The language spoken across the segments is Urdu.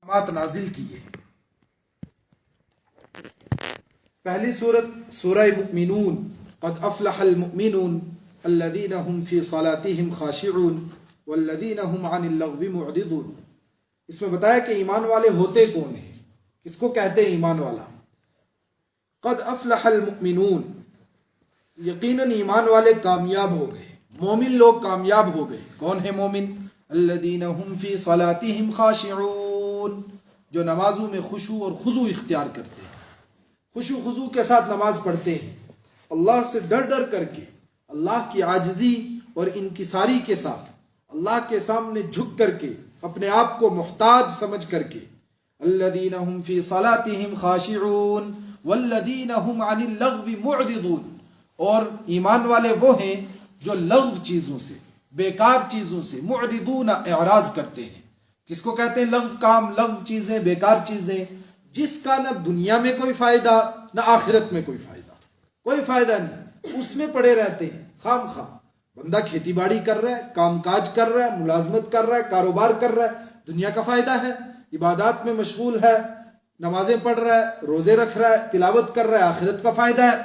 احکامات نازل کیے۔ پہلی سورت سورہ مؤمنون، قد افلح المؤمنون الذین هم فی صلاتهم خاشعون والذین هم عن اللغو معرضون۔ اس میں بتایا کہ ایمان والے ہوتے کون ہیں، کس کو کہتے ہیں ایمان والا۔ قد افلح المؤمنون، یقیناً ایمان والے کامیاب ہو گئے، مومن لوگ کامیاب ہو گئے۔ کون ہے مومن؟ الذین هم فی صلاتهم خاشعون، جو نمازوں میں خشوع اور خضوع اختیار کرتے ہیں، خشوع خضوع کے ساتھ نماز پڑھتے ہیں، اللہ سے ڈر ڈر کر کے، اللہ کی عاجزی اور انکساری کے ساتھ، اللہ کے سامنے جھک کر کے، اپنے آپ کو محتاج سمجھ کر کے۔ الذین هم فی صلاتهم خاشعون والذین هم عن اللغو معرضون، اور ایمان والے وہ ہیں جو لغو چیزوں سے، بیکار چیزوں سے، معرضون اعراض کرتے ہیں۔ کس کو کہتے ہیں لغو کام، لغو چیزیں، بیکار چیزیں؟ جس کا نہ دنیا میں کوئی فائدہ نہ آخرت میں کوئی فائدہ، کوئی فائدہ نہیں، اس میں پڑے رہتے ہیں خام خواہ۔ بندہ کھیتی باڑی کر رہا ہے، کام کاج کر رہا ہے، ملازمت کر رہا ہے، کاروبار کر رہا ہے، دنیا کا فائدہ ہے، عبادات میں مشغول ہے، نمازیں پڑھ رہا ہے، روزے رکھ رہا ہے، تلاوت کر رہا ہے، آخرت کا فائدہ ہے۔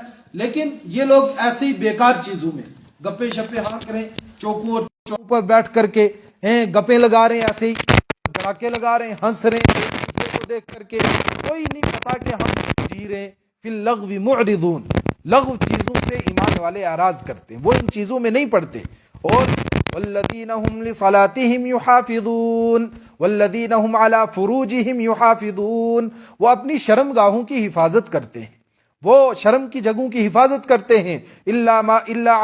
لیکن یہ لوگ ایسے ہی بیکار چیزوں میں گپے شپے ہانک رہے ہیں، چوکوں پر بیٹھ کر کے گپے لگا رہے ہیں، ایسے ہی دھڑاکے لگا رہے ہیں، ہنس رہے ہیں ایک دوسرے کو دیکھ کر کے، کوئی نہیں پتا کہ ہم جی رہے ہیں۔ فی اللغو معرضون، لغو چیزوں سے ایمان والے اعراض کرتے ہیں، وہ ان چیزوں میں نہیں پڑتے۔ اور والذین هم لصلاتهم یحافظون والذین هم علی فروجهم یحافظون، وہ اپنی شرم گاہوں کی حفاظت کرتے ہیں، وہ شرم کی جگہوں کی حفاظت کرتے ہیں۔ الا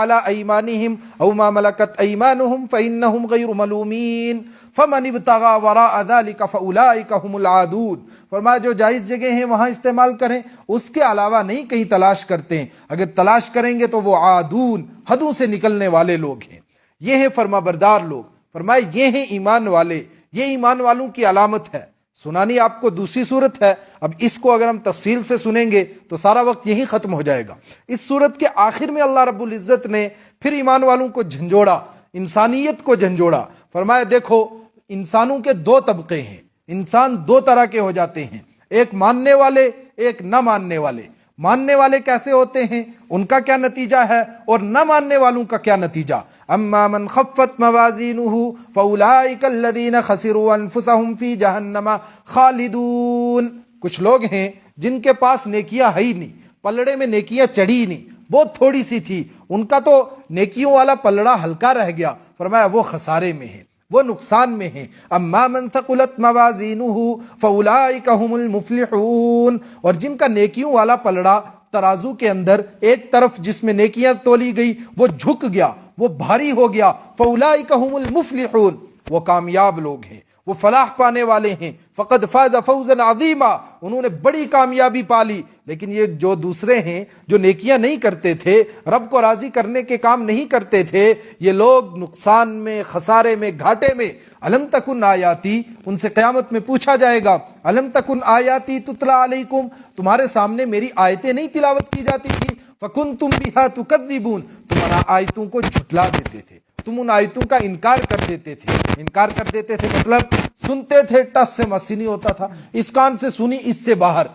علی ایمانہم او ما ملکت ایمانہم فانہم غیر ملومین فمن ابتغى وراء ذلك فاولئک هم العادون۔ فرمایا جو جائز جگہ ہیں وہاں استعمال کریں، اس کے علاوہ نہیں کہیں تلاش کرتے ہیں، اگر تلاش کریں گے تو وہ عادون، حدوں سے نکلنے والے لوگ ہیں۔ یہ ہیں فرما بردار لوگ، فرمایا یہ ہیں ایمان والے، یہ ایمان والوں کی علامت ہے۔ سنانی آپ کو دوسری صورت ہے، اب اس کو اگر ہم تفصیل سے سنیں گے تو سارا وقت یہی ختم ہو جائے گا۔ اس صورت کے آخر میں اللہ رب العزت نے پھر ایمان والوں کو جھنجھوڑا، انسانیت کو جھنجھوڑا۔ فرمایا دیکھو انسانوں کے دو طبقے ہیں، انسان دو طرح کے ہو جاتے ہیں، ایک ماننے والے، ایک نہ ماننے والے۔ ماننے والے کیسے ہوتے ہیں، ان کا کیا نتیجہ ہے، اور نہ ماننے والوں کا کیا نتیجہ؟ اما من خفت موازینہ فاولئک الذین خسروا انفسهم فی جہنم خالدون۔ کچھ لوگ ہیں جن کے پاس نیکیاں ہے ہی نہیں، پلڑے میں نیکیاں چڑھی ہی نہیں، بہت تھوڑی سی تھی، ان کا تو نیکیوں والا پلڑا ہلکا رہ گیا، فرمایا وہ خسارے میں ہے، وہ نقصان میں ہیں۔ اما من ثقلت موازینہ فاولئک هم المفلحون، اور جن کا نیکیوں والا پلڑا ترازو کے اندر ایک طرف جس میں نیکیاں تولی گئی وہ جھک گیا، وہ بھاری ہو گیا، فاولئک هم المفلحون، وہ کامیاب لوگ ہیں، وہ فلاح پانے والے ہیں۔ فقد فاز فوزا عظیما، انہوں نے بڑی کامیابی پالی۔ لیکن یہ جو دوسرے ہیں جو نیکیاں نہیں کرتے تھے، رب کو راضی کرنے کے کام نہیں کرتے تھے، یہ لوگ نقصان میں، خسارے میں، گھاٹے میں۔ الم تکن آیاتی، ان سے قیامت میں پوچھا جائے گا، الم تکن آیاتی تتلا علیکم، تمہارے سامنے میری آیتیں نہیں تلاوت کی جاتی تھی؟ فکنتم بہا تکذبون، تمہارا آیتوں کو جھٹلا دیتے تھے، تم ان آیتوں کا انکار کر دیتے تھے۔ انکار کر دیتے تھے مطلب سنتے تھے، ٹس سے مسی نہیں ہوتا تھا، اس کان سے سنی اس سے باہر۔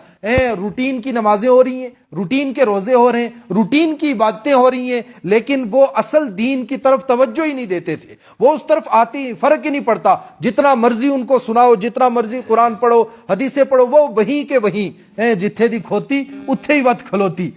روٹین کی نمازیں ہو رہی ہیں، روٹین کے روزے ہو رہے ہیں، روٹین کی عبادتیں ہو رہی ہیں، لیکن وہ اصل دین کی طرف توجہ ہی نہیں دیتے تھے، وہ اس طرف آتی فرق ہی نہیں پڑتا، جتنا مرضی ان کو سناؤ، جتنا مرضی قرآن پڑھو، حدیثیں پڑھو، وہ وہیں کے وہیں، جتھے دی کھوتی اتھے ہی وت کھلوتی،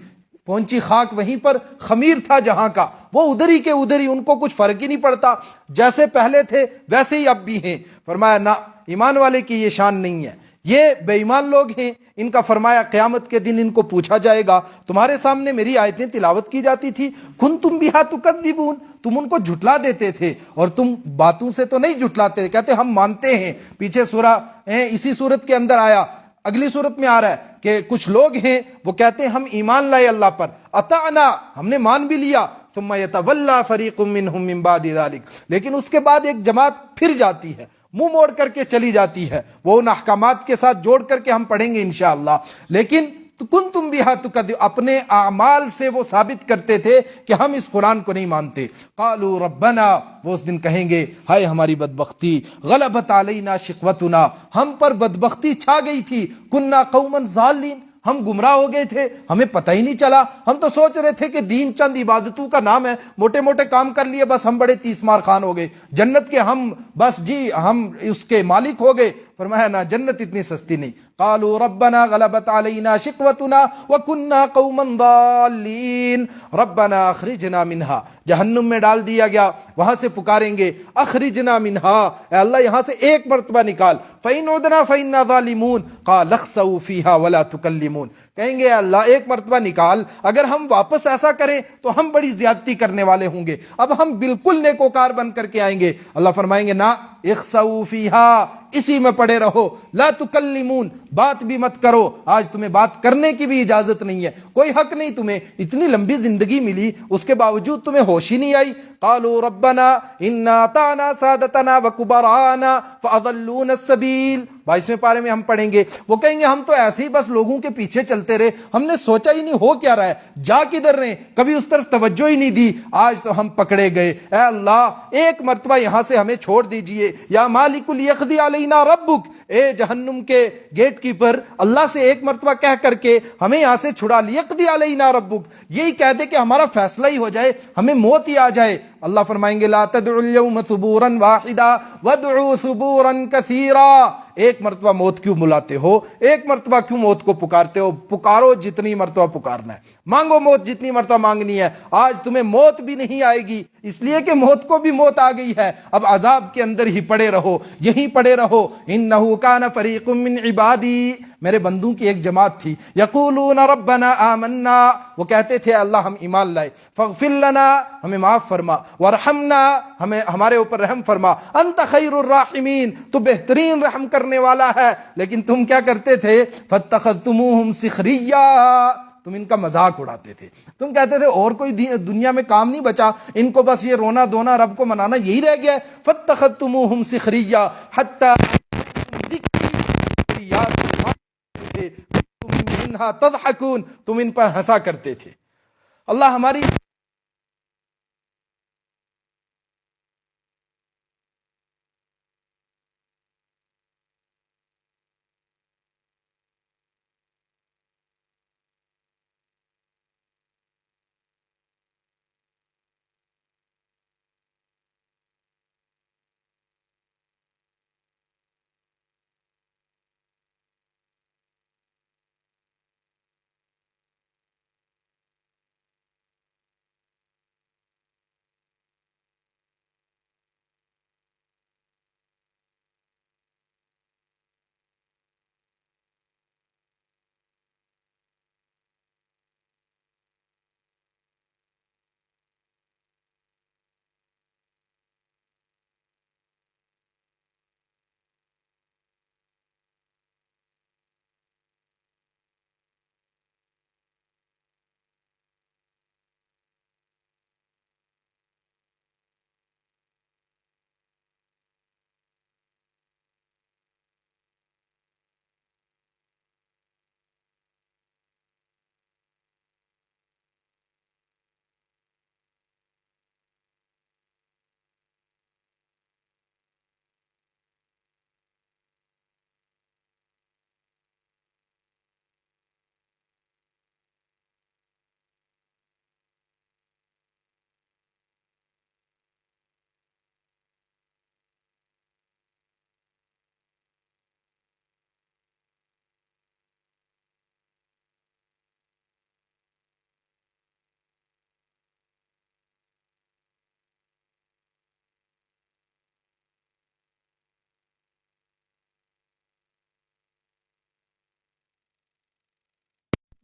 پہنچی خاک وہیں پر، خمیر تھا جہاں کا وہ ادھر ہی کے ادھر ہی، ان کو کچھ فرق ہی نہیں پڑتا، جیسے پہلے تھے ویسے ہی اب بھی ہیں۔ فرمایا نہ، ایمان والے کی یہ شان نہیں ہے، یہ بے ایمان لوگ ہیں، ان کا فرمایا قیامت کے دن ان کو پوچھا جائے گا، تمہارے سامنے میری آیتیں تلاوت کی جاتی تھی، کنتم بہا تکذبون، تم ان کو جھٹلا دیتے تھے، اور تم باتوں سے تو نہیں جھٹلاتے، کہتے ہم مانتے ہیں۔ پیچھے سورہ اسی صورت کے اندر آیا، اگلی صورت میں آ رہا ہے کہ کچھ لوگ ہیں وہ کہتے ہیں ہم ایمان لائے اللہ پر، اطعنا، ہم نے مان بھی لیا، ثم یتولی فریق منہم من بعد ذلک، لیکن اس کے بعد ایک جماعت پھر جاتی ہے، منہ موڑ کر کے چلی جاتی ہے، وہ ان احکامات کے ساتھ جوڑ کر کے ہم پڑھیں گے انشاءاللہ۔ لیکن کنتم بہا تکذبون، اپنے اعمال سے وہ ثابت کرتے تھے کہ ہم اس قرآن کو نہیں مانتے. قالوا ربنا، وہ اس دن کہیں گے ہائے ہماری بدبختی، غلبت علینا شقوتنا، ہم پر بدبختی چھا گئی تھی، کننا قوما ضالین، ہم گمراہ ہو گئے تھے، ہمیں پتہ ہی نہیں چلا. ہم تو سوچ رہے تھے کہ دین چند عبادتوں کا نام ہے، موٹے موٹے کام کر لیے بس ہم بڑے تیس مار خان ہو گئے، جنت کے ہم بس جی ہم اس کے مالک ہو گئے. فرمایا نہ، جنت اتنی سستی نہیں. قالوا ربنا غلبت علینا شقوتنا وکنا قوما ضالین، ربنا اخرجنا منہا، جہنم میں ڈال دیا گیا، وہاں سے پکاریں گے اخرجنا منہا، اے اللہ یہاں سے ایک مرتبہ نکال. فإن عدنا فإنا ظالمون قال اخسؤوا فيها ولا تكلمون، کہیں گے اللہ ایک مرتبہ نکال، اگر ہم واپس ایسا کریں تو ہم بڑی زیادتی کرنے والے ہوں گے، اب ہم بالکل نیکوکار بن کر کے آئیں گے. اللہ فرمائیں گے نہ، اخسؤوا فيها، اسی میں پڑے رہو، لا تکلمون، بات بھی مت کرو، آج تمہیں بات کرنے کی بھی اجازت نہیں ہے، کوئی حق نہیں تمہیں، اتنی لمبی زندگی ملی اس کے باوجود تمہیں ہوش ہی نہیں آئی. قالوا ربنا انا اطعنا سادتنا وکبراءنا فاضلونا السبیل، 22ویں پارے میں ہم پڑھیں گے، وہ کہیں گے ہم تو ایسے ہی بس لوگوں کے پیچھے چلتے رہے، ہم نے سوچا ہی نہیں ہو کیا رہا ہے، جا کدھر رہے، کبھی اس طرف توجہ ہی نہیں دی، آج تو ہم پکڑے گئے. اے اللہ ایک مرتبہ یہاں سے ہمیں چھوڑ دیجئے. یا مالک لیقضی علینا ربک، اے جہنم کے گیٹ کیپر، اللہ سے ایک مرتبہ کہہ کر کے ہمیں یہاں سے چھڑا، لیقضی علینا ربک، یہی کہہ دے کہ ہمارا فیصلہ ہی ہو جائے، ہمیں موت ہی آ جائے. اللہ فرمائیں گے لا تدعوا اليوم ثبورا واحدا وادعوا ثبورا کثیرا، ایک مرتبہ موت کیوں بلاتے ہو، ایک مرتبہ کیوں موت کو پکارتے ہو، پکارو جتنی مرتبہ پکارنا ہے، مانگو موت جتنی مرتبہ مانگنی ہے. آج تمہیں موت بھی نہیں آئے گی، اس لیے کہ موت کو بھی موت آ گئی ہے، اب عذاب کے اندر ہی پڑے رہو، یہیں پڑے رہو. انہ کان فریق من عبادی، میرے بندوں کی ایک جماعت تھی، یقولون ربنا آمنا، وہ کہتے تھے اللہ ہم ایمان لائے، فاغفر لنا، ہمیں معاف فرما، وارحمنا، ہمیں ہمارے اوپر رحم فرما، انت خیر الراحمین، تو بہترین رحم کرنے والا ہے. لیکن تم کیا کرتے تھے، فاتخذتموہم سخریا، تم ان کا مذاق اڑاتے تھے، تم کہتے تھے اور کوئی دنیا میں کام نہیں بچا، ان کو بس یہ رونا دھونا رب کو منانا یہی رہ گیا ہے. فاتخذتموہم سخریا حتی منہا تضحکون، تم ان پر ہنسا کرتے تھے. اللہ ہماری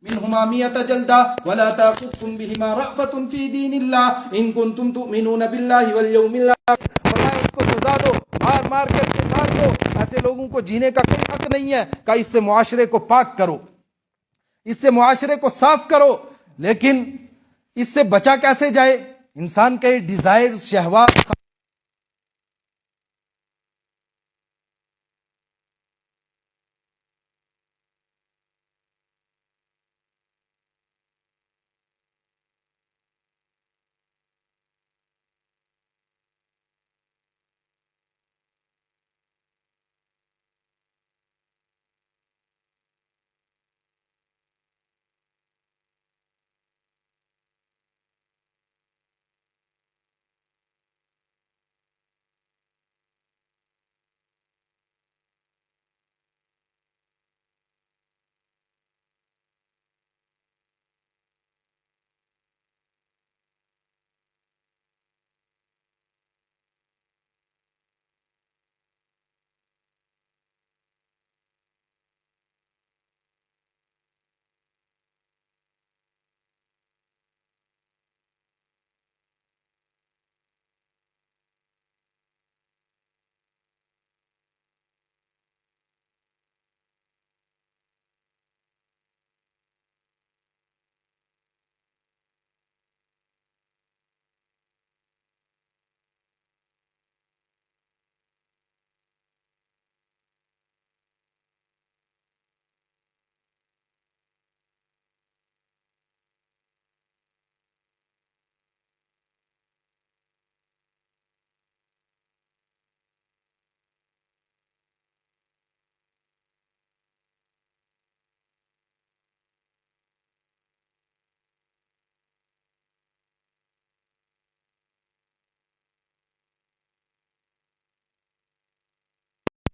منهما 100 جلدة ولا تأخذكم بهما رأفة في دين الله إن كنتم تؤمنون بالله واليوم الآخر. فرمایا اس کو سزا دو، مار مار کر کے مار دو، ایسے لوگوں کو جینے کا کوئی حق نہیں ہے. کہ اس سے معاشرے کو پاک کرو، اس سے معاشرے کو صاف کرو. لیکن اس سے بچا کیسے جائے؟ انسان کے ڈیزائر، شہوات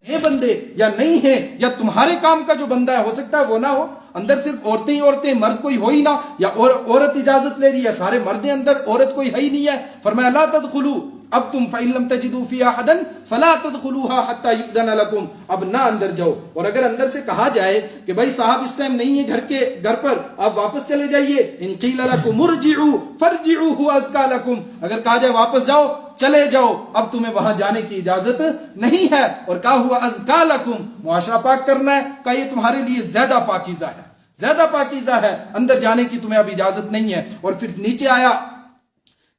ہیں بندے یا نہیں ہیں، یا تمہارے کام کا جو بندہ ہے ہو سکتا ہے وہ نہ ہو، اندر صرف عورتیں ہی عورتیں، مرد کوئی ہو ہی نہ، یا عورت اجازت لے رہی ہے، سارے مرد اندر، عورت کوئی ہے ہی نہیں ہے. فرمایا لا تدخلوا، اب تم فإن لم تجدوا فيها أحدا فلا تدخلوها حتى يؤذن لكم، اب نہ اندر جاؤ. اور اگر اندر سے کہا جائے کہ بھائی صاحب اس ٹائم نہیں ہے گھر پر، آپ واپس چلے جائیے، ان قیل لكم ارجعوا فارجعوا هو ازكى لكم، اگر کہا جائے واپس جاؤ چلے جاؤ، اب تمہیں وہاں جانے کی اجازت نہیں ہے. اور کہا ہوا ازکا لکم، معاشرہ پاک کرنا ہے، کہا یہ تمہارے لیے زیادہ پاکیزہ ہے، زیادہ پاکیزہ ہے، اندر جانے کی تمہیں اب اجازت نہیں ہے. اور پھر نیچے آیا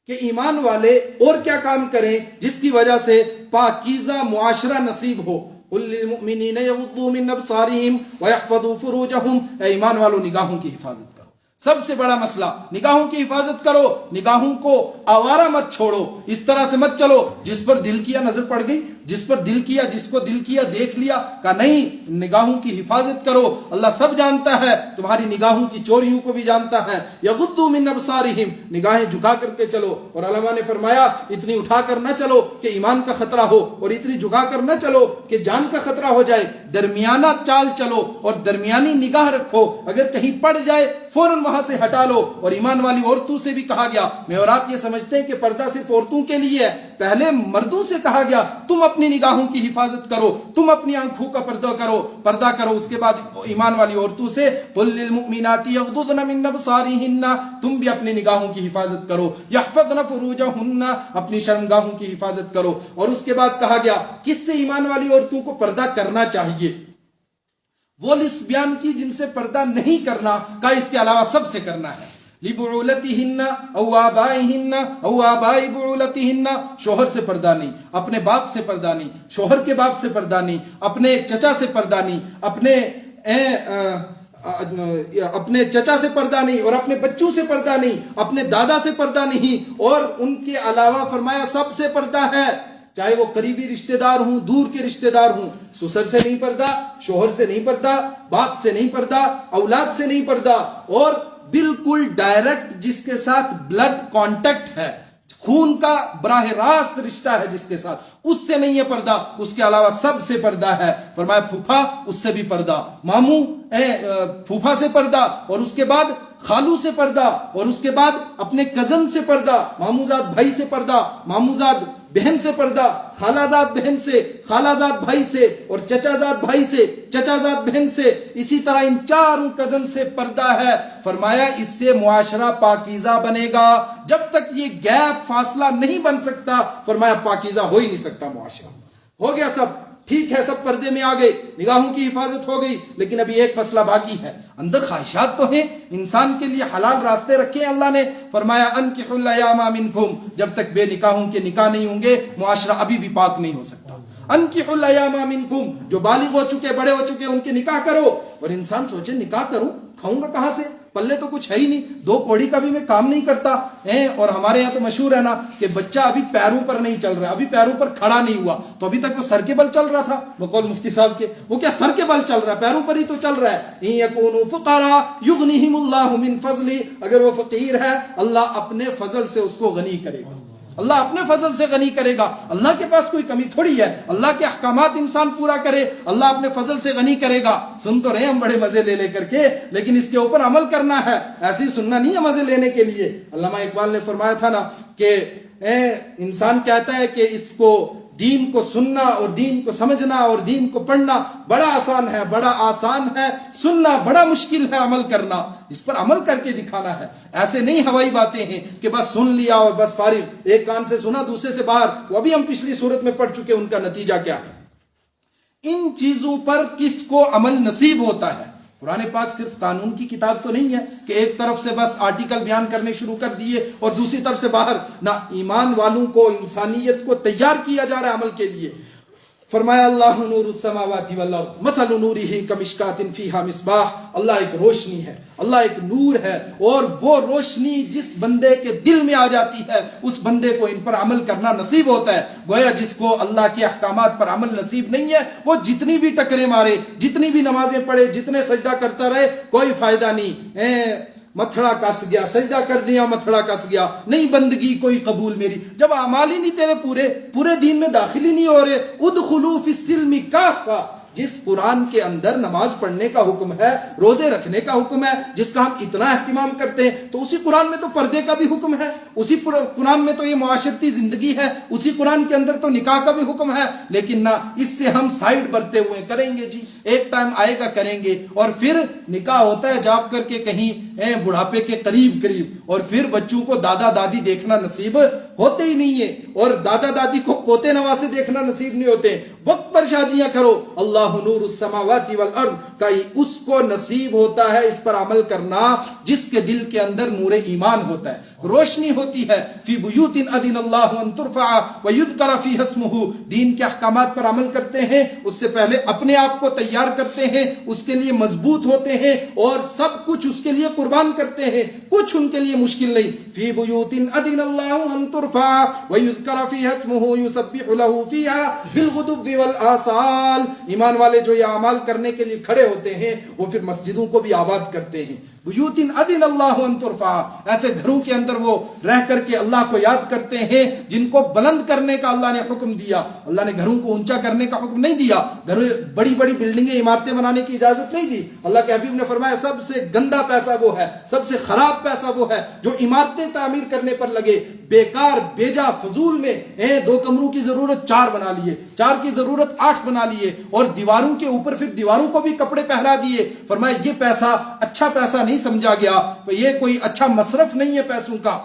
کہ ایمان والے اور کیا کام کریں جس کی وجہ سے پاکیزہ معاشرہ نصیب ہو. قل للمؤمنین یغضوا من ابصارہم ویحفظوا فروجہم، اے ایمان والو نگاہوں کی حفاظت کرو. سب سے بڑا مسئلہ نگاہوں کی حفاظت کرو، نگاہوں کو آوارہ مت چھوڑو، اس طرح سے مت چلو جس پر دل کیا نظر پڑ گئی، جس پر دل کیا، جس کو دل کیا دیکھ لیا. کہا نہیں، نگاہوں کی حفاظت کرو، اللہ سب جانتا ہے، تمہاری نگاہوں کی چوریوں کو بھی جانتا ہے. یغضوا من ابصارہم، نگاہیں جھکا کر کے چلو. اور علماء نے فرمایا اتنی اٹھا کر نہ چلو کہ ایمان کا خطرہ ہو، اور اتنی جھکا کر نہ چلو کہ جان کا خطرہ ہو جائے، درمیانہ چال چلو اور درمیانی نگاہ رکھو، اگر کہیں پڑ جائے فوراً وہاں سے ہٹا لو. اور ایمان والی عورتوں سے بھی کہا گیا، میں اور آپ یہ سمجھتے ہیں کہ پردہ صرف عورتوں کے لیے ہے، پہلے مردوں سے کہا گیا تم اپنی نگاہوں کی حفاظت کرو، تم اپنی آنکھوں کا پردہ کرو. اس کے بعد ایمان والی عورتوں سے قل للمؤمنات یغضضن من ابصارہن، تم بھی اپنی نگاہوں کی حفاظت کرو. یحفظن فروجہن، اپنی شرمگاہوں کی حفاظت کرو. اور اس کے بعد کہا گیا کس سے ایمان والی عورتوں کو پردہ کرنا چاہیے، وہ لسٹ بیان کی جن سے پردہ نہیں کرنا، کا اس کے علاوہ سب سے کرنا ہے. لِبُعُولَتِهِنَّ او آبائِهِنَّ او آبائی بُعُولَتِهِنَّ، شوہر سے پردہ نہیں، اپنے باپ سے پردہ نہیں، شوہر کے باپ سے پردہ نہیں، اپنے چچا سے پردہ نہیں، اپنے چچا سے پردہ نہیں، اور اپنے بچوں سے پردہ نہیں، اپنے دادا سے پردہ نہیں. اور ان کے علاوہ فرمایا سب سے پردہ ہے، چاہے وہ قریبی رشتہ دار ہوں، دور کے رشتہ دار ہوں. سسر سے نہیں پردہ، شوہر سے نہیں پردہ، باپ سے نہیں پردہ، اولاد سے نہیں پردہ، اور بالکل ڈائریکٹ جس کے ساتھ بلڈ کانٹیکٹ ہے، خون کا براہ راست رشتہ ہے جس کے ساتھ، اس سے نہیں ہے پردہ. اس کے علاوہ سب سے پردہ ہے. فرمایا پھوپھا، اس سے بھی پردہ، ماموں پھوپھا سے پردہ، اور اس کے بعد خالو سے پردہ، اور اس کے بعد اپنے کزن سے پردہ، ماموزاد بھائی سے پردہ، ماموزاد بہن سے پردہ، خالہ زاد بہن سے، خالہ زاد بھائی سے، اور چچا زاد بھائی سے، چچا زاد بہن سے، اسی طرح ان چاروں کزن سے پردہ ہے. فرمایا اس سے معاشرہ پاکیزہ بنے گا. جب تک یہ گیپ فاصلہ نہیں بن سکتا، فرمایا پاکیزہ ہو ہی نہیں سکتا معاشرہ. ہو گیا سب ٹھیک ہے، سب پردے میں آ گئے، نگاہوں کی حفاظت ہو گئی، لیکن ابھی ایک مسئلہ باقی ہے. اندر خواہشات تو ہیں، انسان کے لیے حلال راستے رکھے ہیں اللہ نے. فرمایا انکحوا الایام منکم، جب تک بے نکاحوں کے نکاح نہیں ہوں گے معاشرہ ابھی بھی پاک نہیں ہو سکتا. انکحوا الایام منکم، جو بالغ ہو چکے، بڑے ہو چکے، ان کے نکاح کرو. اور انسان سوچے نکاح کروں، کھاؤں گا کہاں سے، پلے تو کچھ ہے ہی نہیں، 2 کوڑی کا بھی میں کام نہیں کرتا. اور ہمارے یہاں تو مشہور ہے نا کہ بچہ ابھی پیروں پر نہیں چل رہا، ابھی پیروں پر کھڑا نہیں ہوا، تو ابھی تک وہ سر کے بل چل رہا تھا بقول مفتی صاحب کے. وہ کیا سر کے بل چل رہا ہے، پیروں پر ہی تو چل رہا ہے. ان یکونوا فقراء یغنیہم اللہ من فضلہ، اگر وہ فقیر ہے اللہ اپنے فضل سے اس کو غنی کرے گا، اللہ اپنے فضل سے غنی کرے گا. اللہ کے پاس کوئی کمی تھوڑی ہے، اللہ کے احکامات انسان پورا کرے، اللہ اپنے فضل سے غنی کرے گا. سن تو رہے ہم بڑے مزے لے لے کر کے، لیکن اس کے اوپر عمل کرنا ہے، ایسی سننا نہیں ہے مزے لینے کے لیے. علامہ اقبال نے فرمایا تھا نا کہ انسان کہتا ہے کہ اس کو دین کو سننا اور دین کو سمجھنا اور دین کو پڑھنا بڑا آسان ہے، بڑا آسان ہے سننا، بڑا مشکل ہے عمل کرنا. اس پر عمل کر کے دکھانا ہے. ایسے نہیں ہوائی باتیں ہیں کہ بس سن لیا اور بس فارغ، ایک کان سے سنا دوسرے سے باہر. وہ بھی ہم پچھلی صورت میں پڑھ چکے، ان کا نتیجہ کیا ہے. ان چیزوں پر کس کو عمل نصیب ہوتا ہے. قرآن پاک صرف قانون کی کتاب تو نہیں ہے کہ ایک طرف سے بس آرٹیکل بیان کرنے شروع کر دیے اور دوسری طرف سے باہر. نہ، ایمان والوں کو، انسانیت کو تیار کیا جا رہا ہے عمل کے لیے. فرمایا اللہ نور السماوات والارض مثل نورہ کمشکاۃ فیہا مصباح، اللہ ایک روشنی ہے، اللہ ایک نور ہے، اور وہ روشنی جس بندے کے دل میں آ جاتی ہے اس بندے کو ان پر عمل کرنا نصیب ہوتا ہے. گویا جس کو اللہ کے احکامات پر عمل نصیب نہیں ہے وہ جتنی بھی ٹکرے مارے، جتنی بھی نمازیں پڑھے، جتنے سجدہ کرتا رہے، کوئی فائدہ نہیں. متھڑا کس گیا، سجدہ کر دیا متھڑا کس گیا، نہیں بندگی کوئی قبول میری، جب اعمال ہی نہیں تیرے پورے دین میں داخل ہی نہیں ہو رہے۔ ادخلوا فی السلم کافہ، جس قرآن کے اندر نماز پڑھنے کا حکم ہے، روزے رکھنے کا حکم ہے، جس کا ہم اتنا اہتمام کرتے ہیں، تو اسی قرآن میں تو پردے کا بھی حکم ہے، اسی قرآن میں تو یہ معاشرتی زندگی ہے، اسی قرآن کے اندر تو نکاح کا بھی حکم ہے، لیکن نہ اس سے ہم سائڈ برتے ہوئے کریں گے جی، ایک ٹائم آئے گا کریں گے، اور پھر نکاح ہوتا ہے جاب کر کے کہیں بڑھاپے کے قریب، اور پھر بچوں کو دادا دادی دیکھنا نصیب ہوتے ہی نہیں ہے، اور دادا دادی کو پوتے نواسے دیکھنا نصیب نہیں ہوتے، وقت پر شادیاں کرو۔ اللہ نور السماوات والارض کا اس کو نصیب ہوتا ہے اس پر عمل کرنا جس کے دل کے اندر نور ایمان ہوتا ہے، روشنی ہوتی ہے۔ فی بیوت اذن اللہ ان ترفع ویذکر فیہا اسمہ، دین کے احکامات پر عمل کرتے ہیں، اس سے پہلے اپنے آپ کو تیار کرتے ہیں، اس کے لیے مضبوط ہوتے ہیں، اور سب کچھ اس کے لیے قربان کرتے ہیں، کچھ ان کے لیے مشکل نہیں۔ فی بیوت اذن اللہ ان ترفع ویذکر فیہا اسمہ یسبح لہ فیہا بالغدو والآصال، ایمان والے جو یہ اعمال کرنے کے لیے کھڑے ہوتے ہیں وہ پھر مسجدوں کو بھی آباد کرتے ہیں۔ بیوت اذن اللہ ان ترفع، ایسے گھروں کے اندر وہ رہ کر کے اللہ کو یاد کرتے ہیں جن کو بلند کرنے کا اللہ نے حکم دیا۔ اللہ نے گھروں کو اونچا کرنے کا حکم نہیں دیا، بڑی بڑی بلڈنگیں عمارتیں بنانے کی اجازت نہیں دی۔ اللہ کے حبیب نے فرمایا سب سے گندا پیسہ وہ ہے، سب سے خراب پیسہ وہ ہے جو عمارتیں تعمیر کرنے پر لگے، بیکار بیجا فضول میں 2 کمروں کی ضرورت 4 بنا لیے، 4 کی ضرورت 8 بنا لیے، اور دیواروں کے اوپر پھر دیواروں کو بھی کپڑے پہنا دیے۔ فرمایا یہ پیسہ اچھا پیسہ نہیں سمجھا گیا، یہ کوئی اچھا مصرف نہیں ہے پیسوں کا۔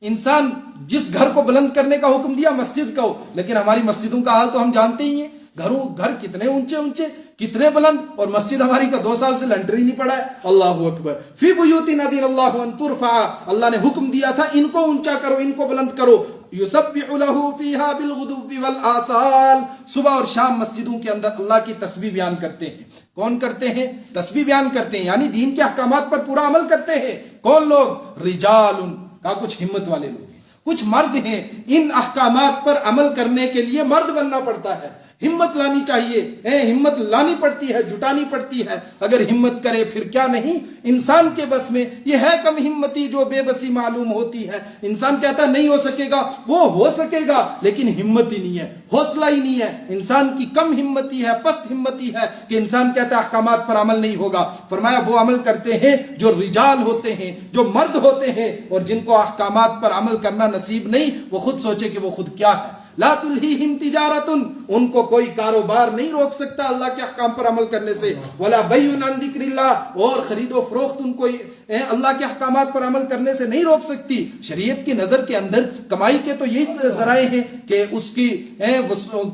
انسان جس گھر کو بلند کرنے کا حکم دیا مسجد کا ہو، لیکن ہماری مسجدوں کا حال تو ہم جانتے ہی ہیں، گھر کتنے اونچے اونچے، کتنے بلند، اور مسجد ہماری کا 2 سال سے لنٹر ہی نہیں پڑا ہے۔ اللہ اکبر۔ فی بیوت اذن اللہ ان ترفع، اللہ نے حکم دیا تھا ان کو اونچا کرو، ان کو بلند کرو۔ یسبح لہ فیہا بالغدو والآصال، صبح اور شام مسجدوں کے اندر اللہ کی تسبیح بیان کرتے ہیں۔ کون کرتے ہیں؟ تسبیح بیان کرتے ہیں، یعنی دین کے احکامات پر پورا عمل کرتے ہیں۔ کون لوگ؟ رجال کا کچھ ہمت والے لوگ ہیں، کچھ مرد ہیں، ان احکامات پر عمل کرنے کے لیے مرد بننا پڑتا ہے، ہمت لانی چاہیے، ہمت لانی پڑتی ہے، جٹانی پڑتی ہے۔ اگر ہمت کرے پھر کیا نہیں، انسان کے بس میں یہ ہے کم ہمتی جو بے بسی معلوم ہوتی ہے۔ انسان کہتا ہے نہیں ہو سکے گا، وہ ہو سکے گا، لیکن ہمت ہی نہیں ہے، حوصلہ ہی نہیں ہے۔ انسان کی کم ہمتی ہے، پست ہمتی ہے کہ انسان کہتا ہے احکامات پر عمل نہیں ہوگا۔ فرمایا وہ عمل کرتے ہیں جو رجال ہوتے ہیں، جو مرد ہوتے ہیں، اور جن کو احکامات پر عمل کرنا نصیب نہیں، وہ خود سوچے کہ وہ خود کیا ہے۔ لا تلہیہم تجارت، ان کو کوئی کاروبار نہیں روک سکتا اللہ کے احکام پر عمل کرنے سے، ولا بیع عن ذکر اللہ، اور خرید و فروخت ان کو اللہ کے احکامات پر عمل کرنے سے نہیں روک سکتی۔ شریعت کی نظر کے اندر کمائی کے تو یہی ذرائع ہیں کہ اس کی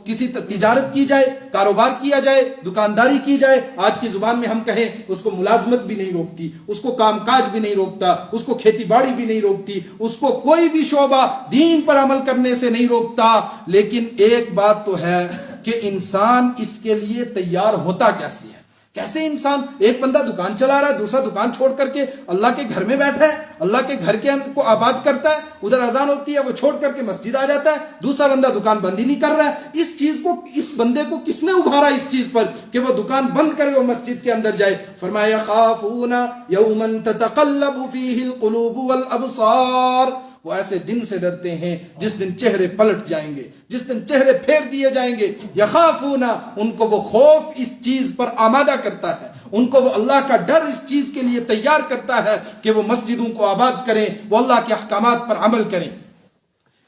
کسی تجارت کی جائے، کاروبار کیا جائے، دکانداری کی جائے۔ آج کی زبان میں ہم کہیں اس کو ملازمت بھی نہیں روکتی، اس کو کام کاج بھی نہیں روکتا، اس کو کھیتی باڑی بھی نہیں روکتی، اس کو کوئی بھی شعبہ دین پر عمل کرنے سے نہیں روکتا۔ لیکن ایک بات تو ہے کہ انسان اس کے لیے تیار ہوتا کیسے ہے؟ کیسے انسان، ایک بندہ دکان چلا رہا ہے، دوسرا دکان چھوڑ کر کے اللہ کے گھر میں بیٹھا ہے، اللہ کے گھر کے اندر کو آباد کرتا ہے، ادھر اذان ہوتی ہے وہ چھوڑ کر کے مسجد آ جاتا ہے، دوسرا بندہ دکان بند ہی نہیں کر رہا ہے۔ اس چیز کو، اس بندے کو کس نے ابھارا اس چیز پر کہ وہ دکان بند کرے، وہ مسجد کے اندر جائے؟ فرمایا یخافون یوما تتقلب فیہ القلوب والابصار، وہ ایسے دن سے ڈرتے ہیں جس دن چہرے پلٹ جائیں گے، جس دن چہرے پھیر دیے جائیں گے۔ یخافون، ان کو وہ خوف اس چیز پر آمادہ کرتا ہے، ان کو وہ اللہ کا ڈر اس چیز کے لیے تیار کرتا ہے کہ وہ مسجدوں کو آباد کریں، وہ اللہ کے احکامات پر عمل کریں۔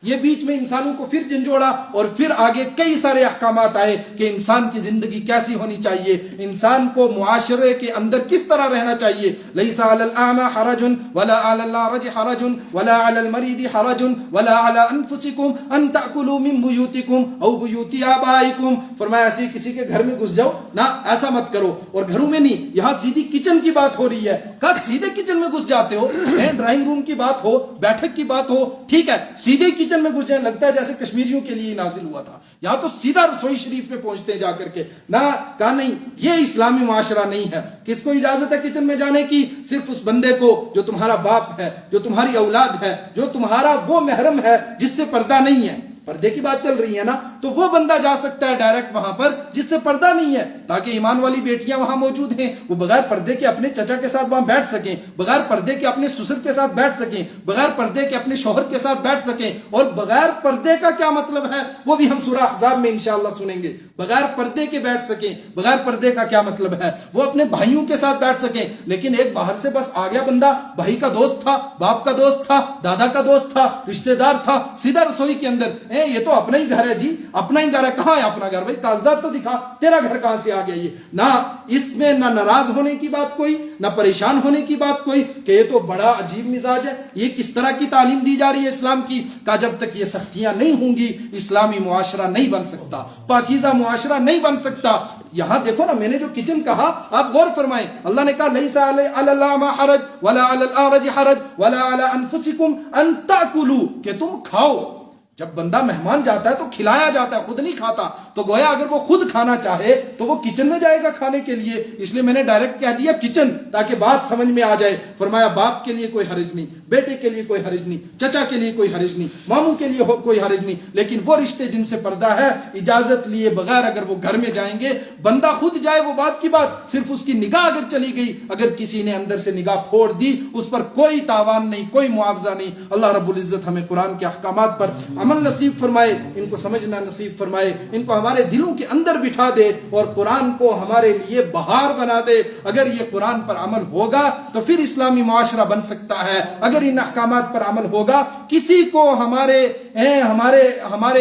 یہ بیچ میں انسانوں کو پھر جھنجھوڑا، اور پھر آگے کئی سارے احکامات آئے کہ انسان کی زندگی کیسی ہونی چاہیے، انسان کو معاشرے کے اندر کس طرح رہنا چاہیے۔ لیس علی الاعمى حرج ولا علی الاعرج حرج ولا علی المریض حرج ولا علی انفسکم ان تاکلوا من بیوتکم او بیوت آبائکم۔ فرمایا ایسے کسی کے گھر میں گھس جاؤ نہ، ایسا مت کرو۔ اور گھروں میں نہیں، یہاں سیدھی کچن کی بات ہو رہی ہے، کہا سیدھے کچن میں گھس جاتے ہو، ڈرائنگ روم کی بات ہو، بیٹھک کی بات ہو، ٹھیک ہے، سیدھے کچن میں گھس جائیں، لگتا ہے جیسے کشمیریوں کے لیے نازل ہوا تھا، یہاں تو سیدھا رسوئی شریف میں پہنچتے جا کر کے نہ۔ کہا نہیں، یہ اسلامی معاشرہ نہیں ہے۔ کس کو اجازت ہے کچن میں جانے کی؟ صرف اس بندے کو جو تمہارا باپ ہے، جو تمہاری اولاد ہے، جو تمہارا وہ محرم ہے جس سے پردہ نہیں ہے۔ پردے کی بات چل رہی ہے نا، تو وہ بندہ جا سکتا ہے ڈائریکٹ وہاں پر جس سے پردہ نہیں ہے۔ تاکہ ایمان والی بیٹیاں وہاں موجود ہیں وہ بغیر پردے کے اپنے چچا کے ساتھ وہاں بیٹھ سکیں، بغیر پردے کے اپنے سسر کے ساتھ بیٹھ سکیں، بغیر پردے کے اپنے شوہر کے ساتھ بیٹھ سکیں۔ اور بغیر پردے کا کیا مطلب ہے وہ بھی ہم سورہ احزاب میں انشاءاللہ سنیں گے۔ بغیر پردے کے بیٹھ سکیں، بغیر پردے کا کیا مطلب ہے؟ وہ اپنے بھائیوں کے ساتھ بیٹھ سکیں، لیکن ایک باہر سے بس آ گیا بندہ، بھائی کا دوست تھا، باپ کا دوست تھا، دادا کا دوست تھا، رشتہ دار تھا، سیدھا رسوئی کے اندر، یہ تو اپنا ہی گھر ہے جی، اپنا ہی گھر ہے۔ کہاں ہے اپنا گھر بھائی؟ کاغذات تو دکھا، تیرا گھر کہاں سے آ گیا؟ یہ نہ اس میں نہ ناراض ہونے کی بات کوئی، نہ پریشان ہونے کی بات کوئی کہ یہ تو بڑا عجیب مزاج ہے، یہ کس طرح کی تعلیم دی جا رہی ہے اسلام کی؟ کہ جب تک یہ سختیاں نہیں ہوں گی اسلامی معاشرہ نہیں بن سکتا، پاکیزہ معاشرہ نہیں بن سکتا۔ یہاں دیکھو نا، میں نے جو کچن کہا آپ غور فرمائیں، اللہ نے کہا لیس علی الاعمى حرج ولا علی الاعرج حرج ولا علی انفسکم ان تاکلوا، کہ تم کھاؤ۔ جب بندہ مہمان جاتا ہے تو کھلایا جاتا ہے، خود نہیں کھاتا۔ تو گویا اگر وہ خود کھانا چاہے تو وہ کچن میں جائے گا کھانے کے لیے، اس لیے میں نے ڈائریکٹ کہہ دیا کچن تاکہ بات سمجھ میں آ جائے۔ فرمایا باپ کے لیے کوئی حرج نہیں، بیٹے کے لیے کوئی حرج نہیں، چچا کے لیے کوئی حرج نہیں، ماموں کے لیے کوئی حرج نہیں، لیکن وہ رشتے جن سے پردہ ہے اجازت لیے بغیر اگر وہ گھر میں جائیں گے، بندہ خود جائے وہ بات کی بات، صرف اس کی نگاہ اگر چلی گئی، اگر کسی نے اندر سے نگاہ پھوڑ دی، اس پر کوئی تاوان نہیں، کوئی معاوضہ نہیں۔ اللہ رب العزت ہمیں قرآن کے احکامات پر عمل نصیب فرمائے، ان کو سمجھنا نصیب فرمائے، ان کو ہمارے دلوں کے اندر بٹھا دے اور قرآن کو ہمارے لیے بہار بنا دے۔ اگر یہ قرآن پر عمل ہوگا تو پھر اسلامی معاشرہ بن سکتا ہے، اگر ان احکامات پر عمل ہوگا کسی کو ہمارے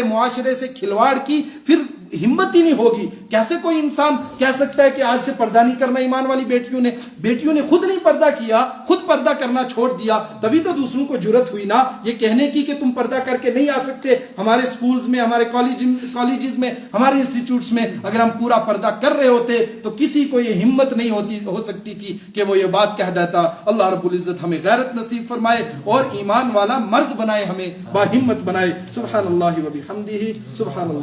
معاشرے سے کھلواڑ کی پھر ہمت ہی نہیں ہوگی۔ کیسے کوئی انسان کہہ سکتا ہے کہ آج سے پردہ نہیں کرنا؟ ایمان والی بیٹیوں نے خود نہیں پردہ کیا، خود پردہ کرنا چھوڑ دیا، تبھی تو دوسروں کو جرت ہوئی نا یہ کہنے کی کہ تم پردہ کر کے نہیں آ سکتے۔ ہمارے سکولز میں، ہمارے کالجز میں، ہمارے انسٹیٹیوٹس میں اگر ہم پورا پردہ کر رہے ہوتے تو کسی کو یہ ہمت نہیں ہو سکتی تھی کہ وہ یہ بات کہہ دیتا۔ اللہ رب العزت ہمیں غیرت نصیب فرمائے اور ایمان والا مرد بنائے، ہمیں باہمت بنائے۔ سبحان اللہ و بحمدہ، سبحان اللہ۔